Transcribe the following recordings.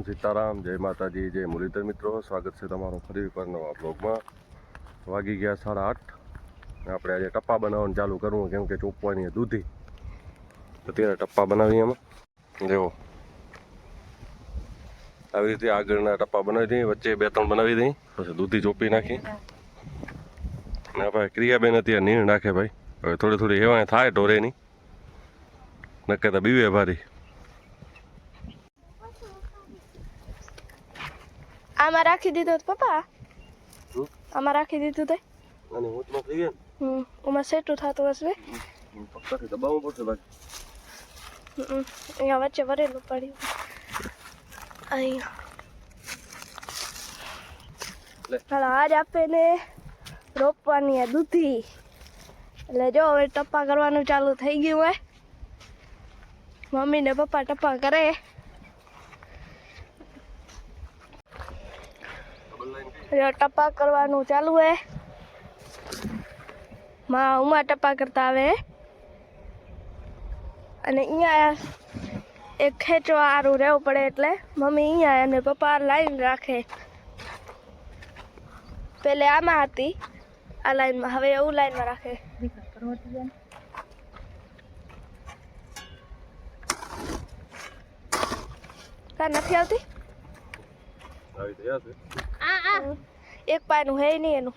સીતારામ, જય માતાજી, જય મુરલીધર મિત્રો. સ્વાગત છે તમારું ફરી એકવાર નવા બ્લોગમાં. વાગી ગયા 8:30. આપણે આજે ટપ્પા બનાવવાનું ચાલુ કરવું, કેમ કે ચોપવાની દૂધી. અત્યારે ટપ્પા બનાવીએ એમાં જેવો આવી રીતે આગળના ટપ્પા બનાવી દઈએ, વચ્ચે 2-3 બનાવી દઈએ, પછી દૂધી ચોપી નાખી. ને ભાઈ ક્રિયાબેન અત્યારે નીણ નાખે ભાઈ. હવે થોડી થોડી હેવાય થાય ઢોરેની, નક્કે તો બીવે ભારી. આમાં રાખી દીધું પપ્પા, આમાં રાખી દીધું તે અને હોટમાં થઈ ગયા ઓમાં સેટું થતું હશે. પક્કાથી દબાવવું પડશે બાકી. અહીંયા વચ્ચે ભરેલું પડ્યું. અહીંયા હાલો, આજ આપણે રોપવાની આ દૂધી. એટલે જો હવે ટપ્પા કરવાનું ચાલુ થઈ ગયું હોય. મમ્મી ને પપ્પા ટપ્પા કરે. ટપ્પા કરવાનું ચાલુ હે. માં ઉમા ટપ્પા કરતા આવે. અને અહીંયા એક ખેંચવા સારું રહેવું પડે, એટલે મમ્મી અહીંયા અને પપ્પા લાઈન રાખે. પેલે આમાં હતી આ લાઈનમાં, હવે એવું લાઈનમાં રાખે. કા નથી આવતી? એક પાયનું હે નહીં એનું.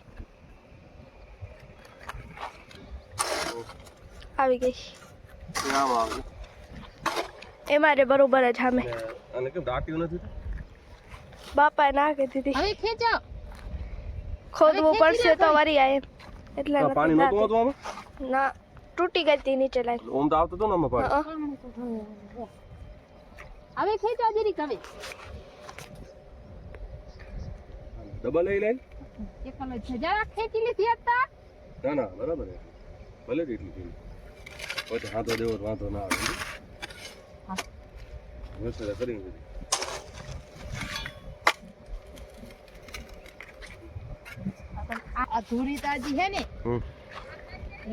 આવી ગઈ એમાં રે બરોબર જ સામે. અને કેમ દાટ્યું નથી? બાપાએ નાખી દીધી. હવે ખેંચો, ખોદવું પડશે તો વરી આ એમ. એટલે પાણી નહોતું આવતું આમાં? ના, તૂટી ગઈ હતી નીચે લાઈન. ઓમ તો આવતું હતું ને આમાં પાણી. હવે ખેંચો જરીક. હવે ડબલ લઈ લઈ. એકલો છે, જરા ખેંચી લીધી હતા. ના ના બરાબર છે, ભલે એટલી થઈ. પછી હાથો દેવો વાંધો ના આવે. વ્યવસ્થા કરી દીધી. આ ધૂળી તાજી હે ને,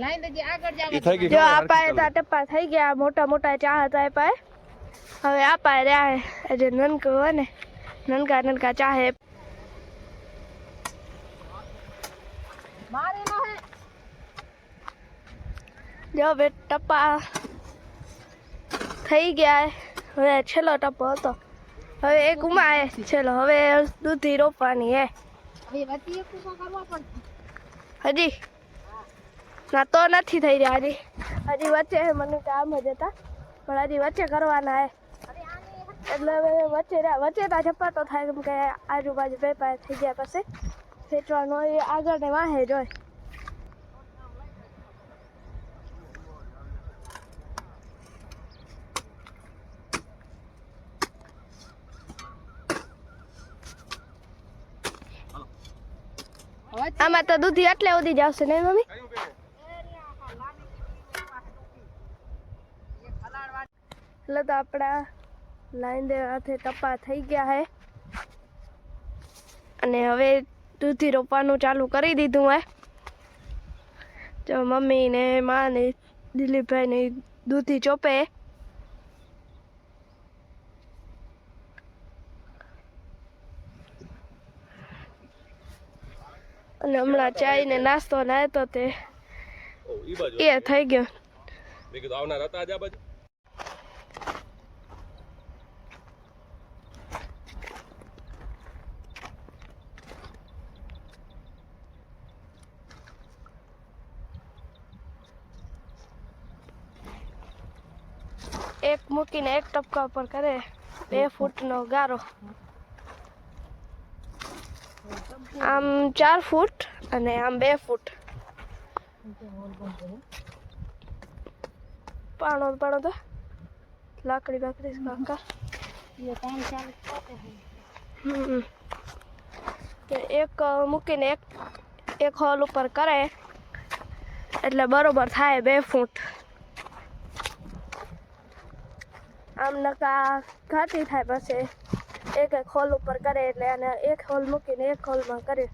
લાઈન દજી આગળ જાવ. જો આ પાયે તા ટપ્પા થઈ ગયા. મોટા મોટા ચા હતા એ પાયે. હવે આ પાયે રહ્યા હે જે નનકો હોય ને, નનકા નનકા ચા હે. મારે નો હે. જો બે ટપ્પા થઈ ગયા. હવે છેલ્લો ટપ્પો હતો. હવે એક ઉમા હે છેલ્લો. હવે દૂધી રોપવાની હે. હવે વચ્ચે એક કૂકો કરવા પડશે. હજી ના તો નથી થઈ રહ્યા. હજી વચ્ચે મને કામ જ હતા, પણ હજી વચ્ચે કરવાના હે. એટલે હવે વચ્ચે તા ઝપાટો થાય, કેમ કે આજુબાજુ બે પાય થઈ ગયા. પછી ખેંચવાનો એ આગળ ને વાહે જ હોય. આમાં તો દૂધી એટલે ઉધી જ આવશે નહીં મમ્મી? એટલે તો આપણા લાઈન દે હાથે ટપ્પા થઈ ગયા હે. અને હવે દૂધી રોપવાનું ચાલુ કરી દીધું હે. જો મમ્મી ને મા ને દિલીપભાઈ ને દૂધી ચોપે. અને હમણાં ચાય ને નાસ્તો લાવ્યો તો તે એ થઈ ગયો. મેં કીધું આવનાર હતા જ આ બાજુ. એક મૂકીને એક ટપકા ઉપર કરે. 2 ફૂટનો ગારો. આમ 4 ફૂટ અને આમ 2 ફૂટ. પાણો તો લાકડી બાકડી કાકા. એક મૂકીને એક હોલ ઉપર કરે એટલે બરોબર થાય 2 ફૂટ. આમ નકા ઘાટી થાય. પછી એક હોલ ઉપર કરે એટલે અને એક હોલ મૂકીને એક હોલમાં કરે.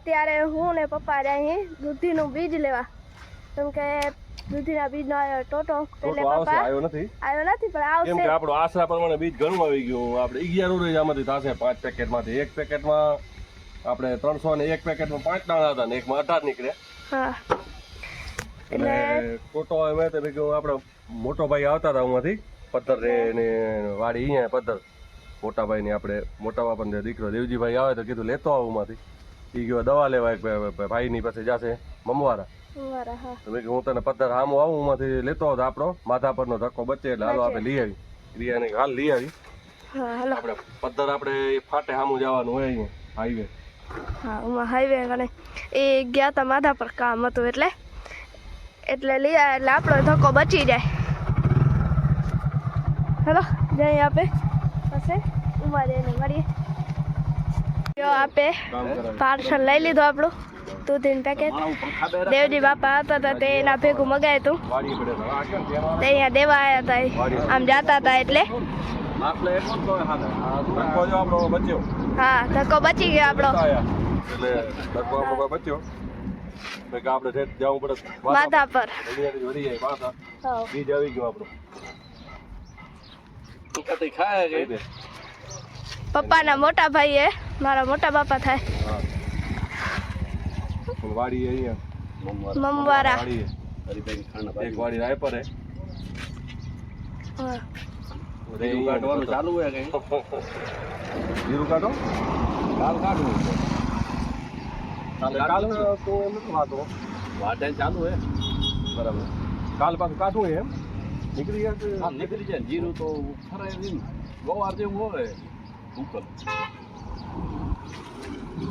અત્યારે હું ને પપ્પા જાય દૂધીનું બીજ લેવા, કેમ કે દૂધીના બીજનો આવ્યો ટોટો, એટલે ટોટો આવશે, પપ્પા આવ્યો નથી આવ્યો નથી પણ કેમ આવશે. કે આપણો આશરા પ્રમાણે બીજ ઘણું આવી ગયું. આપણે 11 રોજ આમાંથી થશે 5 પેકેટમાંથી. એક પેકેટમાં આપણે 300 ને એક પેકેટમાં 5 દાણા હતા ને એકમાં 18 નીકળ્યા. હા એટલે ટોટો મેં તો કીધું આપણો મોટો ભાઈ આવતા હતા ઉમાંથી પથ્થર ને વાડી અહીંયા પથ્થર મોટા ભાઈ ની આપણે મોટા બાપાનો દીકરો દેવજીભાઈ આવે તો કીધું લેતો આવું ઉમાંથી. એ ગયો દવા લેવા એક ભાઈ ની પાસે જશે મમવારા. હા તો મેં કીધું હું તને પથ્થર આમ આવું ઉમાંથી લેતો આવો તો આપણો માથા પરનો ધક્કો બચે એટલે હાલો આપણે લઈ આવી ક્રિયાને હાલ લઈ આવી. હા હાલો. આપણે પથ્થર આપણે ફાટે સામું જવાનું હોય અહીંયા હાઈવે. હા હું હાઈવે અને એ ગયા હતા માથા પર કામ હતું એટલે લઈ આવ્યા એટલે આપણો ધક્કો બચી જાય. હેલો જઈએ આપે પાસે ઉમારે ને મળીએ. જો આપે પાર્સલ લઈ લીધું આપણું દૂધીનું પેકેટ. દેવજી બાપા આવતા હતા તે એના ભેગું મગાવ્યું હતું તે અહીંયા દેવા આવ્યા હતા આમ જતા હતા એટલે. હા ધક્કો બચી ગયો આપણો એટલે ધક્કો આપણો બચ્યો. આપણે જવું પડે માથા પર. વળી જાય માથા હા બીજ આવી ગયું આપણું. પપ્પાના મોટા ભાઈ એ મારા મોટા બાપા થાય. વાડી અહીંયા મમવારા. એક વાડી રાયપર હે. હા જીરું કાઢવાનું ચાલુ હે કઈ? જીરું કાઢો? કાલ કાઢવું. કાલ તો એમ નથી વાતો. વાડા ચાલુ હે. બરાબર. કાલ પાછું કાઢવું હે એમ? નીકળી જાય નીકળી જાય. જીરું તો ફરાય નહીં. ગોવાર જેવું હોય ઉપર.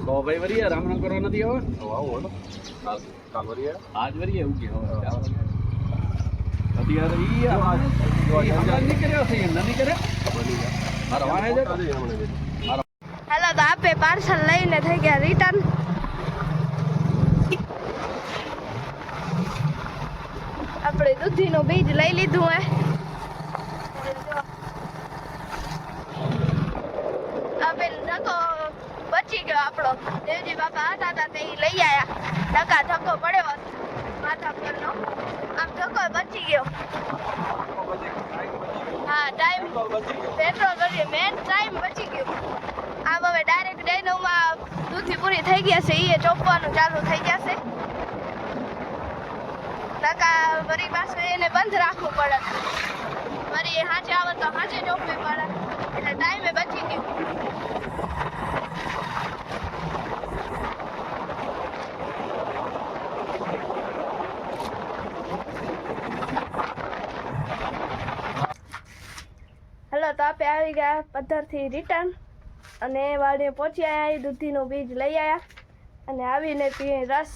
તો ભાઈ વરિયા રામ રામ કરવા નથી આવે? આવું હો. કાલ વરિયા આજ વરિયા ઉગે હવે. અત્યારે નીકળ્યો છે એમ નથી કરે. હાલો તો આપે પાર્સલ લઈને થઈ ગયા રિટર્ન. આપણે દૂધીનું બીજ લઈ લીધું હે. આપે ધક્કો બચી ગયો આપણો. દેવજી બાપા હતા તે લઈ આવ્યા. ધક્કા ધક્કો પડ્યો માથા પરનો. આમ ધક્કો બચી ગયો. હા ટાઈમ પેટ્રોલ કરીએ મેન ટાઈમ બચી ગયો. આમ હવે ડાયરેક્ટ ડેનોમાં દૂધી પૂરી થઈ ગયા છે એ ચોપવાનું ચાલુ થઈ જશે. નકા વરી પાછું એને બંધ રાખવું પડે. વરી હાચે આવે તો હાચે ચોપવી પડે એટલે ટાઈમે બચી ગયું. હેલો તો આપણે આવી ગયા પથ્થરથી રિટર્ન અને વાડીએ પહોંચી આવ્યા. દૂધીનું બીજ લઈ આવ્યા અને આવીને પીએ રસ.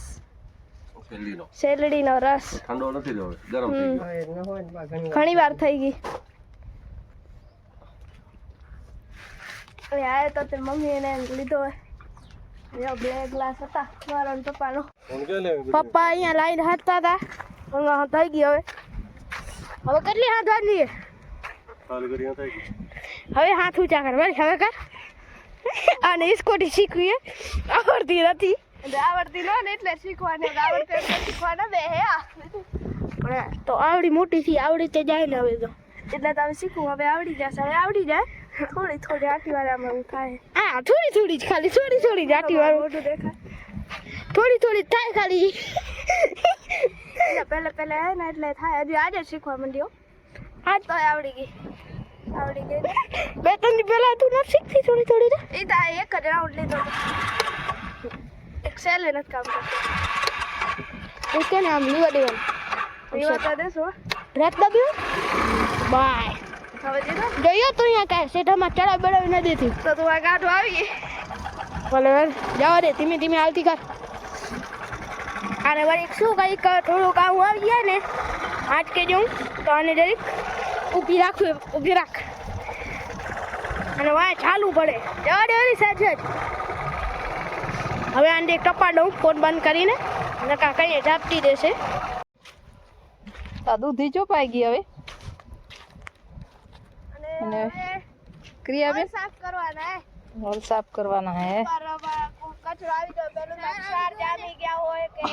શેરડીનો રસ. ઠંડો નથી જો ગરમ થઈ ગયો. ઘણી વાર થઈ ગઈ. એ આયો તો તે મમ્મી એને લીધો હોય. બે ગ્લાસ હતા મારા ને પપ્પાનો. પપ્પા અહીંયા લાઈન હાથતા હતા થઈ ગઈ. હવે કેટલી હાથ વાગી? હવે હાથ ઊંચા કર બસ. હવે કર. અને સ્કૂટી શીખવી આવડતી નથી. આવડતી ન ને એટલે શીખવાની. આવડતી એટલે શીખવાના બે હે તો આવડી મોટી થી આવડી તે જાય ને હવે તો એટલે તમે શીખવું. હવે આવડી જશે. હવે આવડી જાય થોડી થોડી આટી વાર આમાં એવું થાય. હા થોડી થોડી જ ખાલી થોડી જ આટી વાર મોટું દેખાય. થોડી થોડી થાય ખાલી. પહેલા હે ને એટલે થાય. હજી આજે શીખવા માંડ્યો. આજ તો આવડી ગઈ. બે ત્રણ પહેલા તું નથી શીખતી થોડી થોડી? એ તો એક જ રાઉન્ડ લીધો. એક સેલે નથી કામ કરતો. એ કે આમ લીવા દેવાનું. લીવા તો દેશો. રેત દબ્યો બાય. હવે દીધો ગયો તો અહીંયા કાંઈ સેઠામાં ચડા બળાવી ન દેતી તો તું આ ગાંઠો આવી. ભલે જવા દે ધીમે ધીમે આવતી કર. અને વળી શું કંઈક થોડુંક આવું આવી જાય ને આટકે જવું તો આને જરીક ઊભી રાખવું. ઊભી રાખ અને વાય ચાલુ પડે. જવા દે ઓલી સાચે જ. હવે આને એક ટપા દઉં ફોન બંધ કરીને નકા કઈ ઝાપટી દેશે. આ દૂધી ચોપાઈ ગઈ હવે. અને ક્રિયા બે સાફ કરવાના હે. और साफ करवाना है. पर कचरा કચરો આવી ગયો પેલું સાર જામી ગયા હોય કે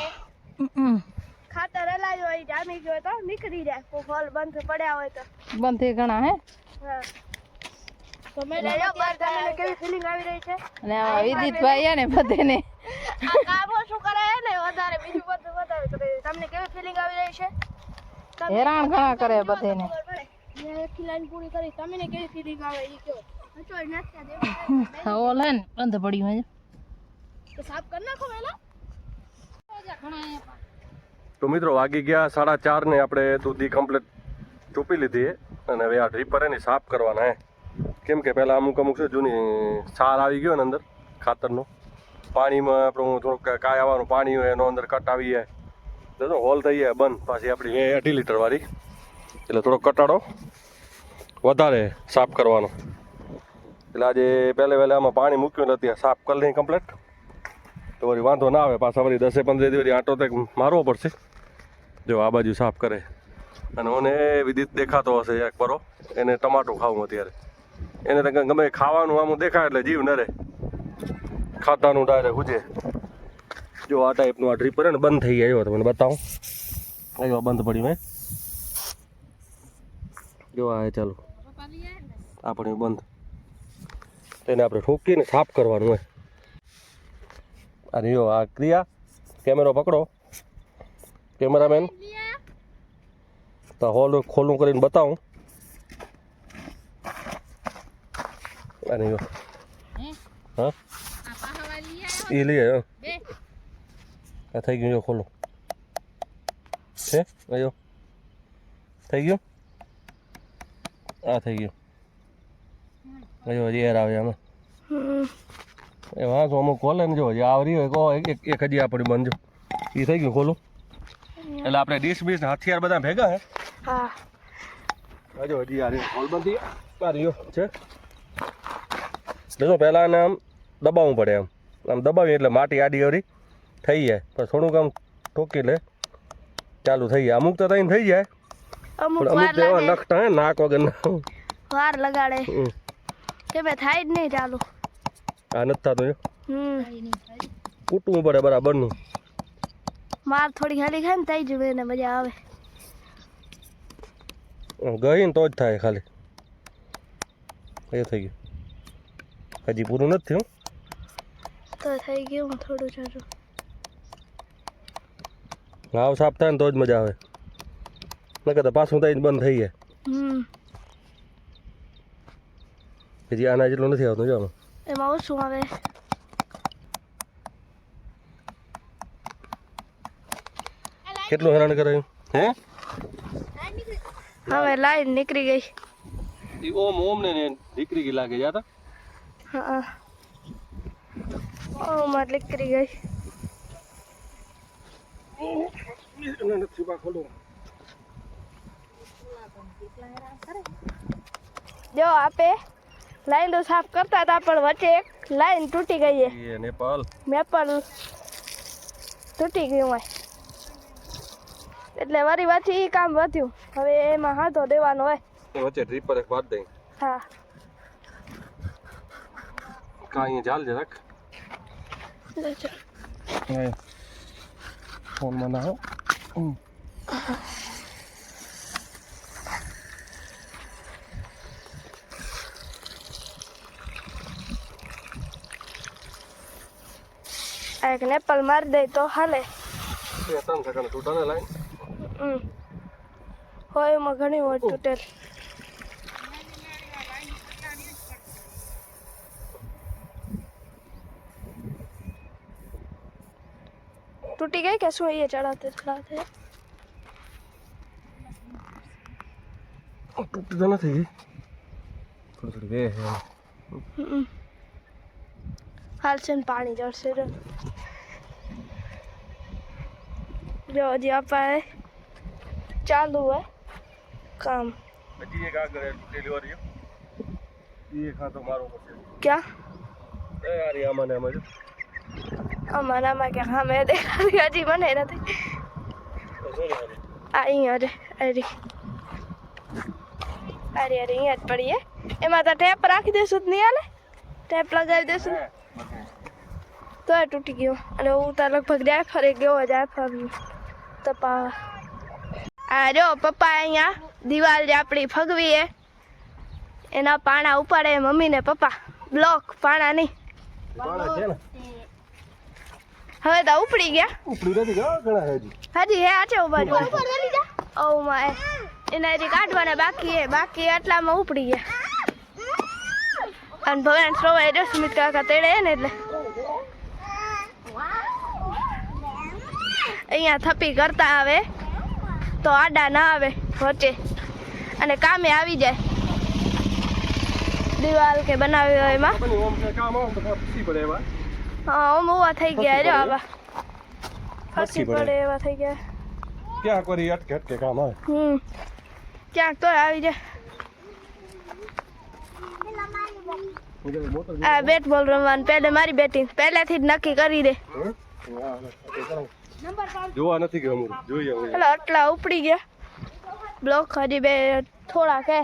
ખાતર હલાવ્યું હોય જામી ગયો તો નીકળી જાય ફોલ બંધ પડ્યા હોય તો બંધ થઈ ઘણા હે હા તો મેં લેજો બાર તમને કેવી ફીલિંગ આવી રહી છે અને આ વિદિતભાઈ હે ને બધાને આ કામો શું કરે હે ને વધારે બીજું બધું વધારે તો તમને કેવી ફીલિંગ આવી રહી છે હેરાન ઘણા કરે બધાને મેં એક લાઈન પૂરી કરી તમને કેવી ફીલિંગ આવે એ કહો તો નાખતા દેવા ઓલ હે ને બંધ પડ્યું હે તો સાફ કરી નાખો વેલા તો મિત્રો વાગી ગયા 4:30 ને આપણે દૂધી કમ્પ્લીટ ચોપી લીધી અને હવે આ ડ્રીપર એની સાફ કરવાના હે કેમ કે પહેલાં અમુક છે જૂની સાર આવી ગયો ને અંદર ખાતરનો પાણીમાં આપણું થોડુંક કાંઈ આવવાનું પાણી હોય એનો અંદર કટ આવી જાય તો હોલ થઈ જાય બંધ પાછી આપણી 80 લીટર વાળી એટલે થોડો કટાડો વધારે સાફ કરવાનો એટલે આજે પહેલે આમાં પાણી મૂક્યું નથી સાફ કરી લઈએ કમ્પ્લીટ તો વળી વાંધો ના આવે પાછા વળી 10-15 દિવસ આંટો તક મારવો પડશે જો આ બાજુ સાફ કરે અને મને વિદિત દેખાતો હશે એક બરો એને ટમાટું ખાવું અત્યારે એને તો ગમે ખાવાનું આમ દેખાય એટલે જીવ ન રહે ખાતાનું ડાયરેક્ટ ઉજે જો આ ટાઈપનું આ ડ્રીપર ને બંધ થઈ ગયો તમને બતાવું આવ્યો બંધ પડ્યું મેં જો આ ચાલો આપણે બંધ તેને આપણે ઠોકીને સાફ કરવાનું હોય અને જો આ ક્રિયા કેમેરો પકડો કેમેરામેન તો હોલ ખોલું કરીને બતાવું અને જો હા એ લઈ આવ્યો આ થઈ ગયું જો ખોલો છે અયો થઈ ગયું આ થઈ ગયું અયો હજી એર આવે આમાં એ વાંચો અમુક ખોલે ને જો હજી આવરી હોય કહો એક હજી આપણી બંધ એ થઈ ગયું ખોલું એટલે આપણે ડીશ બીશ હથિયાર બધા ભેગા હે હા હજો હજી આ હોલ બંધ રહ્યો છે જો પહેલાં આને આમ દબાવવું પડે આમ દબાવીએ એટલે માટી આડી અવરી થઈ જાય પણ થોડુંક આમ ઠોકી લે ચાલુ થઈ જાય અમુક તો થઈને થઈ જાય અમુક પણ અમુક તો એવા નખતા હે નાક વગર વાર લગાડે કે મેં થાય જ નહીં ચાલુ આ નથી થતું જો કૂટવું પડે બરાબરનું માર થોડી ખાલી ખાય ને તઈ જ એને મજા આવે ગઈ ને તો જ થાય ખાલી એ થઈ ગયું હજી પૂરું નથી થયું તો થઈ ગયું થોડું જાજુ હાવ સાફ થાય ને તો જ મજા આવે નકર તો પાછું થઈને બંધ થઈ જાય હજી આના જેટલું નથી આવતું જો આમાં એમાં ઓછું આવે કેટલું હેરાન કરાયું હે હવે લાઈન નીકળી ગઈ ઈ ઓમ ને દીકરી ગઈ લાગે જાતા હા ઓ માર નીકળી ગઈ નથી બા ખોલો જો આપે લાઈન તો સાફ કરતા હતા પણ વચ્ચે એક લાઈન તૂટી ગઈ છે એ નેપાલ મેપલ તૂટી ગયું હોય એટલે વરી પાછી ઈ કામ વધ્યું હવે એમાં હાથો દેવાનો હોય વચ્ચે ડ્રીપર એક વાત દઈ હા કાંઈ ચાલ જરાક લેજો ફોનમાં ના હો એક નેપલ મારી દે તો હાલે 3 સેકન્ડ તૂટાને લાઈન હોય એમાં ઘણી વાર તૂટેલ टूटी गई क्या सो ये चढ़ाते चढ़ाते તૂટી તો નથી ગઈ થોડી વે હે हाल से पानी जड़से जो जी आप है चालू है काम હજી એક આગળ ડિલિવરી એ ખાતો મારો પછી क्या એ યાર આમાં ને આમાં જો हमारा में क्या हाँ मैं देखा जी बने ना थे आई अरे अरे अरे अरे यहाँ पड़ी है ए माता टेप राखी दे सुध नहीं आले टेप लगाई दे सुध તો એ તૂટી ગયો અને હું તો લગભગ જાફરે ગયો જાફર તપાવા. આ જો પપ્પા અહીંયા દિવાલ જે આપણી ફગવી એ એના પાણા ઉપાડે મમ્મી ને પપ્પા. બ્લોક પાણા નહીં. હવે તો ઉપડી ગયા. હજી હે આચે ઉભા જો. ઓ માય એને હજી કાઢવાના બાકી હે. બાકી આટલામાં ઉપડી ગયા. અને ભગવાન સવારે જો સ્મિત કાકા તેડે ને એટલે અહીંયા થપ્પી કરતા આવે તો આડા ના આવે વચ્ચે અને કામે આવી જાય. દિવાલ કે બનાવી હોય એમાં હા ઓમ ઉવા થઈ ગયા જો આવા ફસી પડે એવા થઈ ગયા. ક્યાં કરી અટકે અટકે કામ આવે. ક્યાંક તો આવી જાય. આ બેટ બોલ રમવાનું પહેલે મારી બેટિંગ પહેલેથી જ નક્કી કરી દે. જોવા નથી કે અમુક જોઈએ હવે. એટલે આટલા ઉપડી ગયા બ્લોક હજી બે થોડાક હે